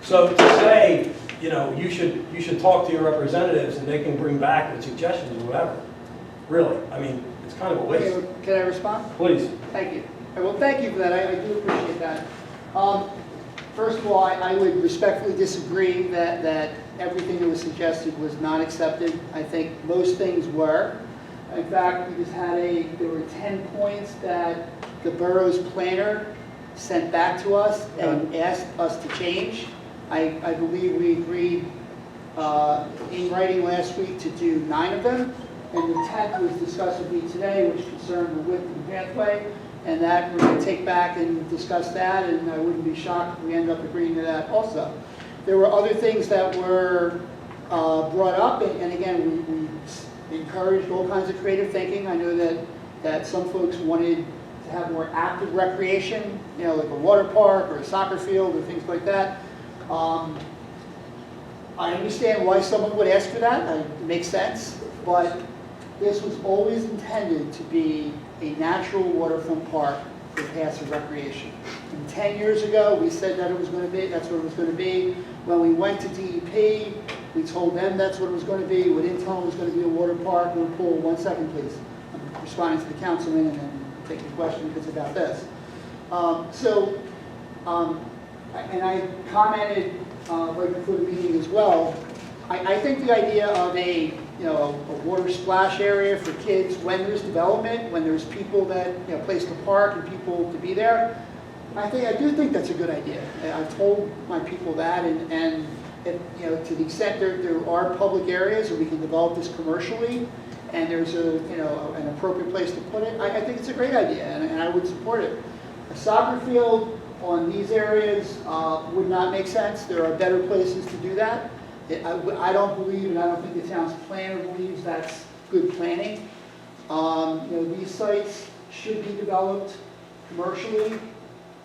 So to say, you know, you should talk to your representatives and they can bring back with suggestions or whatever, really, I mean, it's kind of a waste. Okay, can I respond? Please. Thank you. Well, thank you for that. I do appreciate that. First of all, I would respectfully disagree that everything that was suggested was not accepted. I think most things were. In fact, we just had there were 10 points that the borough's planner sent back to us and asked us to change. I believe we agreed in writing last week to do 9 of them, and the 10th was discussed with me today, which concerned the width of the pathway, and that we're going to take back and discuss that, and I wouldn't be shocked if we end up agreeing to that also. There were other things that were brought up, and again, we encouraged all kinds of creative thinking. I know that some folks wanted to have more active recreation, you know, like a water park or a soccer field or things like that. I understand why someone would ask for that. It makes sense, but this was always intended to be a natural waterfront park for passive recreation. And 10 years ago, we said that it was going to be, that's what it was going to be. When we went to DEP, we told them that's what it was going to be. We didn't tell them it was going to be a water park or a pool. 1 second, please. I'm responding to the councilman and then take your question because it's about this. And I commented right before the meeting as well. I think the idea of a water splash area for kids when there's development, when there's people that place to park and people to be there, I do think that's a good idea. I've told my people that, and to the extent there are public areas where we can develop this commercially, and there's an appropriate place to put it, I think it's a great idea, and I would support it. A soccer field on these areas would not make sense. There are better places to do that. I don't believe, and I don't think the town's planner believes that's good planning. These sites should be developed commercially,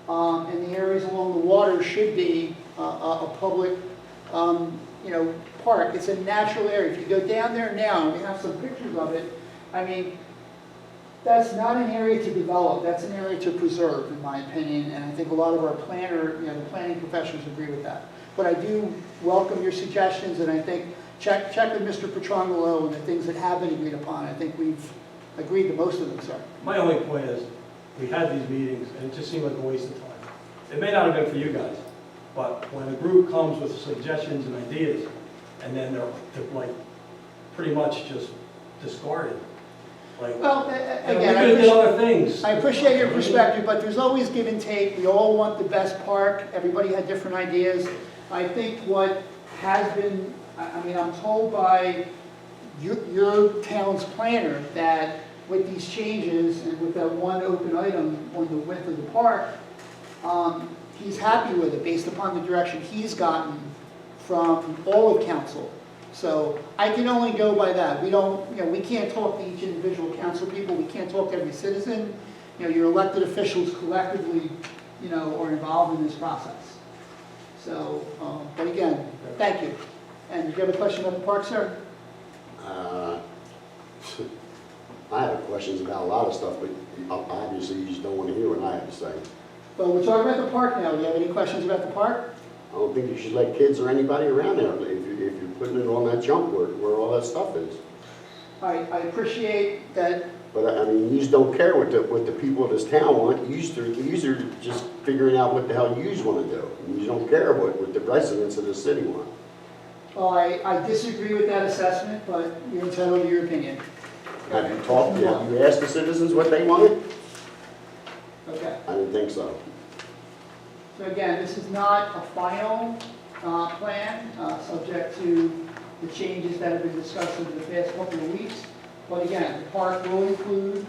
and the areas along the water should be a public, park. It's a natural area. If you go down there now, and we have some pictures of it, I mean, that's not an area to develop. That's an area to preserve, in my opinion, and I think a lot of our the planning professionals agree with that. But I do welcome your suggestions, and I think check with Mr. Petrangelo and the things that have been agreed upon. I think we've agreed to most of them, sir. My only point is, we had these meetings, and it just seemed like a waste of time. It may not have been for you guys, but when a group comes with suggestions and ideas, and then they're like pretty much just discarded. Like, well, again, other things. I appreciate your perspective, but there's always give and take. We all want the best park. Everybody had different ideas. I think what has been, I'm told by your town's planner that with these changes and with that one open item on the width of the park, he's happy with it based upon the direction he's gotten from all of council. So I can only go by that. We can't talk to each individual council people. We can't talk to every citizen. Your elected officials collectively, are involved in this process. So, but again, thank you. And do you have a question about the park, sir? I have questions about a lot of stuff, but obviously you just don't want to hear what I have to say. Well, we're talking about the park now. Do you have any questions about the park? I don't think you should let kids or anybody around there if you're putting it on that jump where all that stuff is. I appreciate that. But you just don't care what the people of this town want. You are just figuring out what the hell you want to do. And you don't care what the residents of the city want. Well, I disagree with that assessment, but you're entitled to your opinion. Have you talked? Have you asked the citizens what they wanted? Okay. I didn't think so. So again, this is not a final plan, subject to the changes that have been discussed over the past couple of weeks. But again, the park will include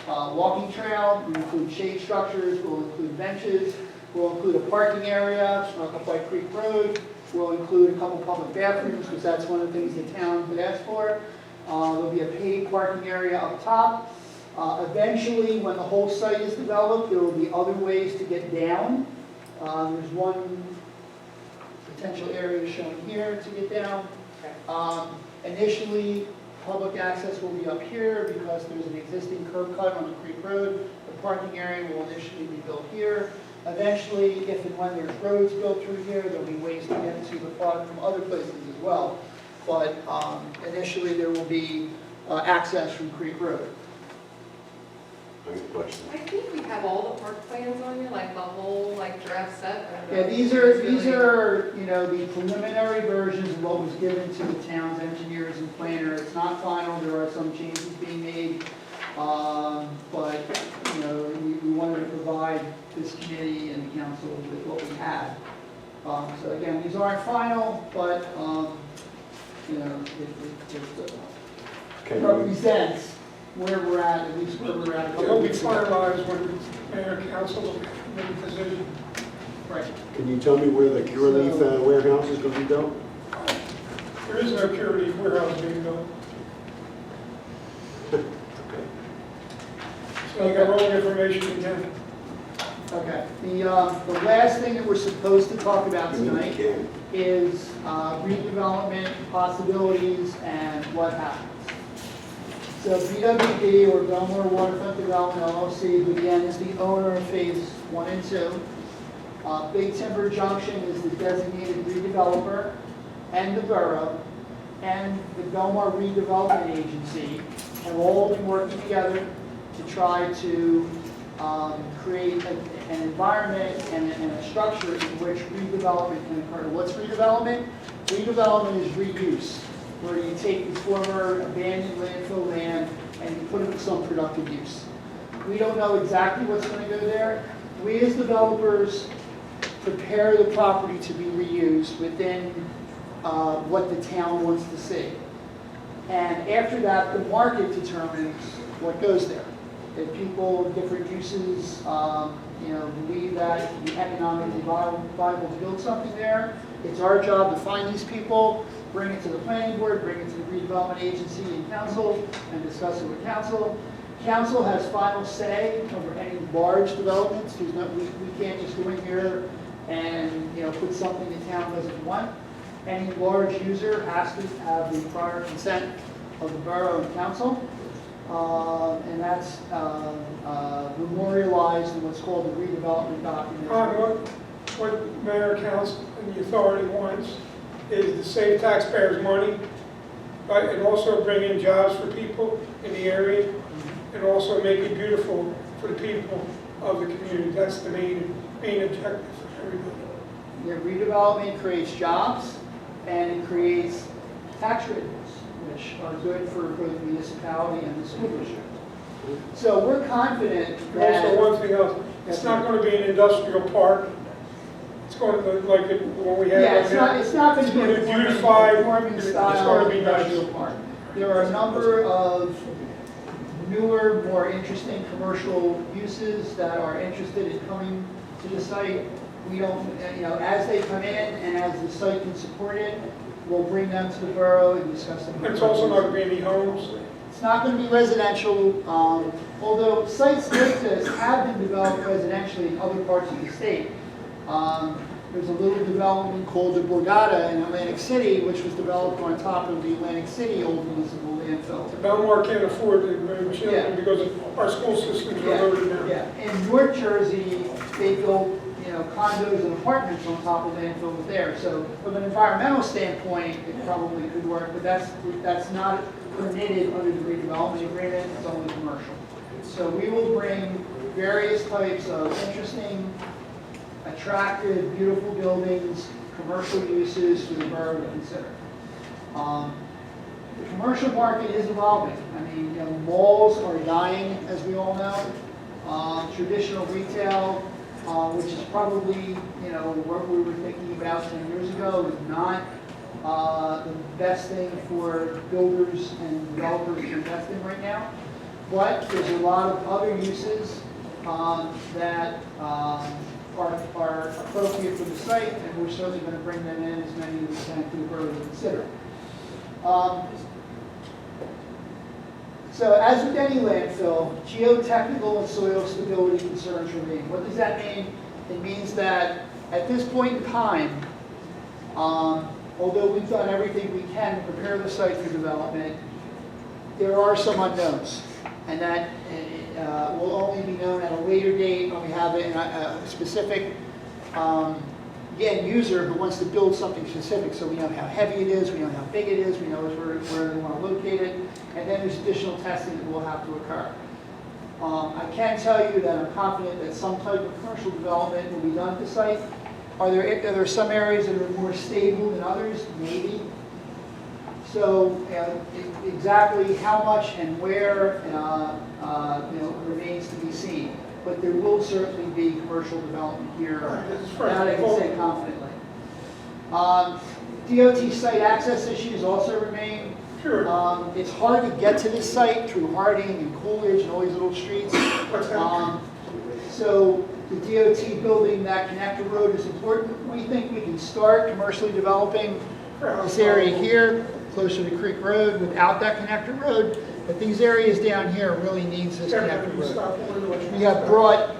walking trail, will include shade structures, will include benches, will include a parking area up White Creek Road, will include a couple public bathrooms, because that's one of the things the town would ask for. There'll be a paid parking area up top. Eventually, when the whole site is developed, there will be other ways to get down. There's one potential area shown here to get down. Initially, public access will be up here because there's an existing curb cut on the Creek Road. The parking area will initially be built here. Eventually, if and when there's roads built through here, there'll be ways to get to the product from other places as well. But initially, there will be access from Creek Road. I have a question. I think we have all the park plans on here, like the whole, like draft set. I don't know. Yeah, these are, you know, the preliminary versions of what was given to the town's engineers and planner. It's not final, there are some changes being made. But, you know, we wanted to provide this committee and the council with what we had. So again, these aren't final, but, you know, it Can we, represents where we're at least where we're at. It'll be finalized when mayor council make a decision. Right. can you tell me where the Curaleaf warehouse is going to be built? There is no Curaleaf warehouse being built. Okay. So you got wrong information again. Okay. The last thing that we're supposed to talk about You mean you tonight can. is redevelopment possibilities and what happens. So BWD, or Bellmawr Waterfront Development LLC, who again is the owner of Phase 1 and 2. Big Timber Junction is the designated redeveloper, and the borough, and the Bellmawr Redevelopment Agency have all been working together to try to create an environment and a structure in which redevelopment can occur. What's redevelopment? Redevelopment is reuse, where you take the former abandoned landfill land and you put it to some productive use. We don't know exactly what's going to go there. We as developers prepare the property to be reused within what the town wants to see. And after that, the market determines what goes there. If people with different uses, you know, believe that it can be economically viable to build something there, it's our job to find these people, bring it to the planning board, bring it to the redevelopment agency and council, and discuss it with council. Council has final say over any large developments. There's no, we can't just go in here and, you know, put something the town doesn't want. Any large user has to have the prior consent of the borough and council. And that's memorialized in what's called the redevelopment document. What mayor, council, and the authority wants is to save taxpayers' money, but and also bring in jobs for people in the area, and also make it beautiful for the people of the community. That's the main objective for everybody. Yeah, redevelopment creates jobs and it creates tax revenues, which are good for both the municipality and the school district. So we're confident And that... also, one thing else, it's not going to be an industrial park. It's going to look like the one we have. Yeah, right now. it's not going to be a beautified. conforming It's style going to be nice. industrial park. There are a number of newer, more interesting commercial uses that are interested in coming to the site. We don't, you know, as they come in and as the site can support it, we'll bring them to the borough and discuss them. It's also not going to be any homes. It's not going to be residential, although sites like this have been developed residentially in other parts of the state. There's a little development called the Borgata in Atlantic City, which was developed on top of the Atlantic City old municipal landfill. Bellmawr can't afford to move Yeah. because our school systems are loaded now. Yeah. In North Jersey, they built, you know, condos and apartments on top of landfill there. So from an environmental standpoint, it probably could work, but that's not permitted under the redevelopment agreement. It's only commercial. So we will bring various types of interesting, attractive, beautiful buildings, commercial uses for the borough to consider. The commercial market is evolving. I mean, you know, malls are dying, as we all know. Traditional retail, which is probably, you know, what we were thinking about 10 years ago, is not the best thing for builders and developers to invest in right now. But there's a lot of other uses that are appropriate for the site, and we're certainly going to bring them in as many as we can to the borough to consider. So as with any landfill, geotechnical and soil stability concerns remain. What does that mean? It means that at this point in time, although we've done everything we can to prepare the site for development, there are some unknowns. And that will only be known at a later date when we have a specific end user who wants to build something specific. So we know how heavy it is, we know how big it is, we know where they want to locate it, and then there's additional testing that will have to occur. I can tell you that I'm confident that some type of commercial development will be done at the site. Are there some areas that are more stable than others? Maybe. So exactly how much and where remains to be seen. But there will certainly be commercial development here. That I can say confidently. DOT site access issues also remain. Sure. It's hard to get to this site through Harding and Coolidge and all these little streets. So the DOT building that connector road is important. We think we can start commercially developing this area here, closer to Creek Road, without that connector road. But these areas down here really needs this connector road. We have brought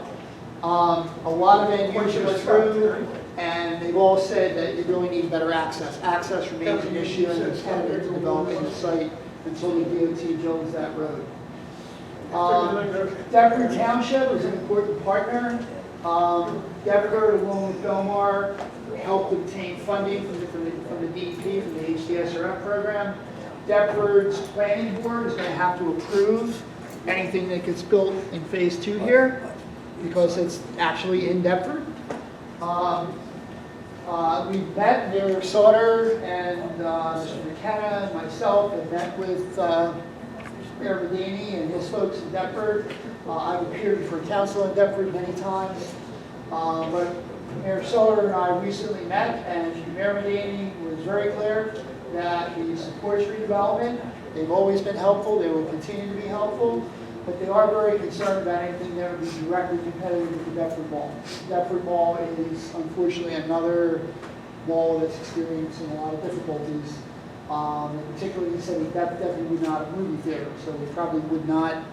a lot of end users through, and they've all said that they really need better access. Access remains an issue and it's impediment to developing the site until the DOT builds that road. Deptford Township is an important partner. Deptford, along with Bellmawr, helped obtain funding from the DEP, from the L.S.R.P program. Deptford's planning board is going to have to approve anything that gets built in phase 2 here, because it's actually in Deptford. We've met, Mayor Sauter and Mr. McKenna and myself have met with Mayor Medini and his folks in Deptford. I've appeared before council in Deptford many times, but Mayor Sauter and I recently met, and Mayor Medini was very clear that he supports redevelopment. They've always been helpful, they will continue to be helpful, but they are very concerned about anything that would be directly competitive with the Deptford Mall. Deptford Mall is unfortunately another mall that's experiencing a lot of difficulties. Particularly, he said that definitely would not a movie theater, so we probably would not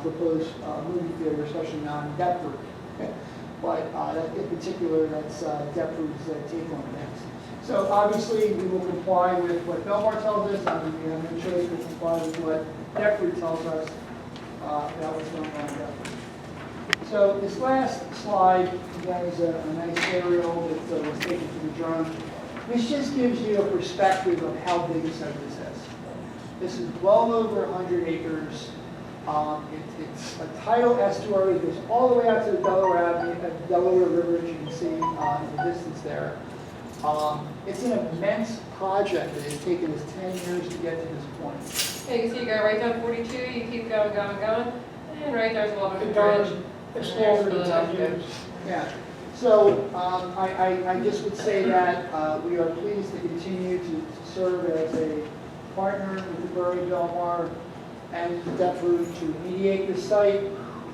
propose a movie theater, especially not in Deptford. But in particular, that's Deptford's take on things. So obviously, we will comply with what Bellmawr tells us. I mean, we have no choice but to comply with what Deptford tells us about what's going on in Deptford. So this last slide, again, is a nice aerial that was taken from the drone. This just gives you a perspective of how big a site this is. This is well over 100 acres. It's a tidal estuary. It goes all the way out to the Delaware River, as you can see in the distance there. It's an immense project that has taken us 10 years to get to this point. Yeah, you can see you go right down 42, you keep going, and right there's a little bit of bridge. It's longer than 10 years. Yeah. So I just would say that we are pleased to continue to serve as a partner with the Berg, Bellmawr, and Deptford to remediate the site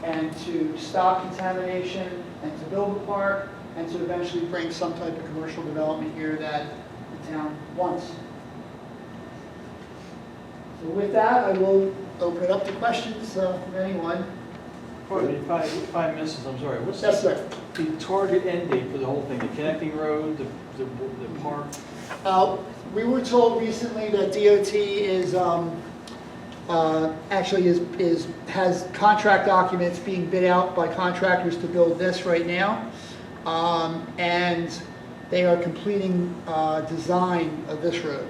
and to stop contamination and to build a park and to eventually bring some type of commercial development here that the town wants. So with that, I will open it up to questions from anyone. Pardon me, 5 minutes, I'm sorry. What's Yes, sir. the target end date for the whole thing? The connecting road, the park? We were told recently that DOT is has contract documents being bid out by contractors to build this right now, and they are completing design of this road.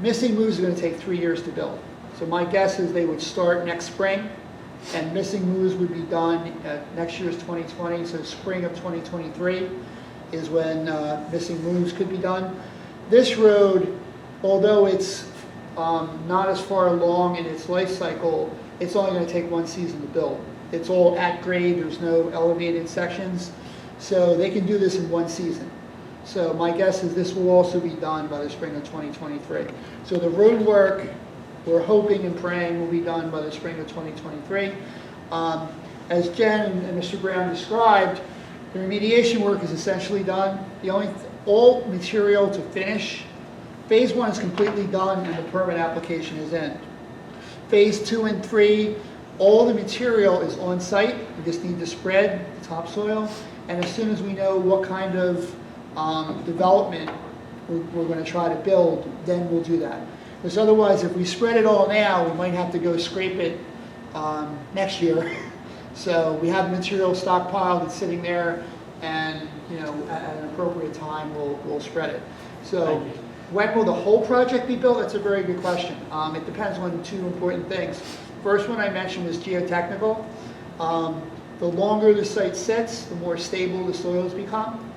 Missing moves are going to take 3 years to build. So my guess is they would start next spring, and missing moves would be done next year's 2020, so spring of 2023 is when missing moves could be done. This road, although it's not as far along in its life cycle, it's only going to take 1 season to build. It's all at grade, there's no elevated sections, so they can do this in 1 season. So my guess is this will also be done by the spring of 2023. So the road work, we're hoping and praying, will be done by the spring of 2023. As Jen and Mr. Brown described, the remediation work is essentially done. All material to finish. Phase 1 is completely done and the permit application is in. Phase 2 and 3, all the material is on site. We just need to spread the topsoil. And as soon as we know what kind of development we're going to try to build, then we'll do that. Because otherwise, if we spread it all now, we might have to go scrape it next year. So we have material stockpiled, it's sitting there, and, you know, at an appropriate time, we'll spread it. So Thank you. when will the whole project be built? That's a very good question. It depends on two important things. First one I mentioned was geotechnical. The longer the site sits, the more stable the soils become.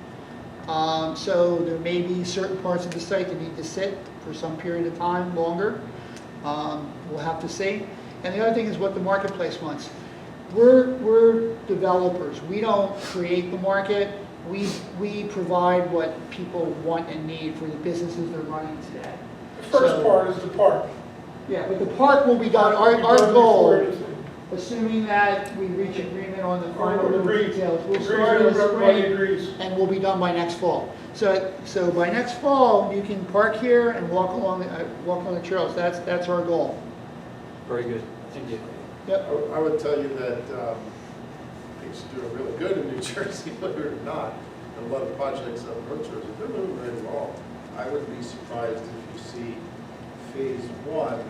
So there may be certain parts of the site that need to sit for some period of time longer. We'll have to see. And the other thing is what the marketplace wants. We're developers. We don't create the market. We provide what people want and need for the businesses they're running today. The first So- part is the park. Yeah, but the park will be done, our Done goal, before anything. assuming that we reach agreement on the final little Agreed. details, we'll Agrees, start in the everybody spring agrees. and we'll be done by next fall. So by next fall, you can park here and walk along the trails. That's our goal. Very good, thank you. Yep. I would tell you that things are doing really good in New Jersey, believe it or not. And a lot of projects on road shows, they're moving very well. I wouldn't be surprised if you see phase 1,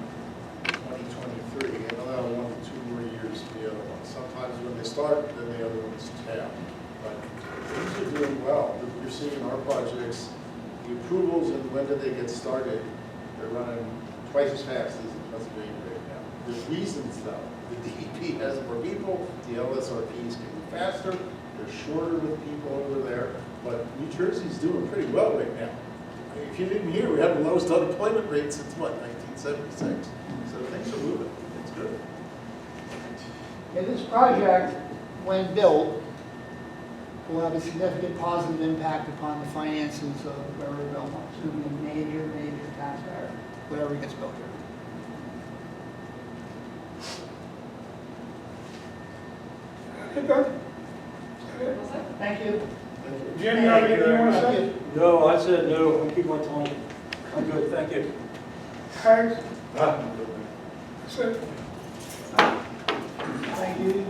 2023, and allow 1 to 2 more years for the other one. Sometimes when they start, then the other ones tail. But things are doing well. You're seeing our projects, the approvals and when do they get started, they're running twice as fast as in Pennsylvania right now. There's reasons though. The DEP has more people, the L.S.R.Ps can be faster, they're shorter with people over there, but New Jersey's doing pretty well right now. I mean, if you didn't hear, we have the lowest unemployment rate since what, 1976? So things are moving, it's good. And this project, when built, will have a significant positive impact upon the finances of the borough of Bellmawr. It's going to be a major, major taxpayer, whatever gets built here. Okay, done? Okay. What's that? Thank you. Jim, you have anything you want to say? No, I said no, I'll keep my time. I'm good, thank you. Hags? That's it. Thank you.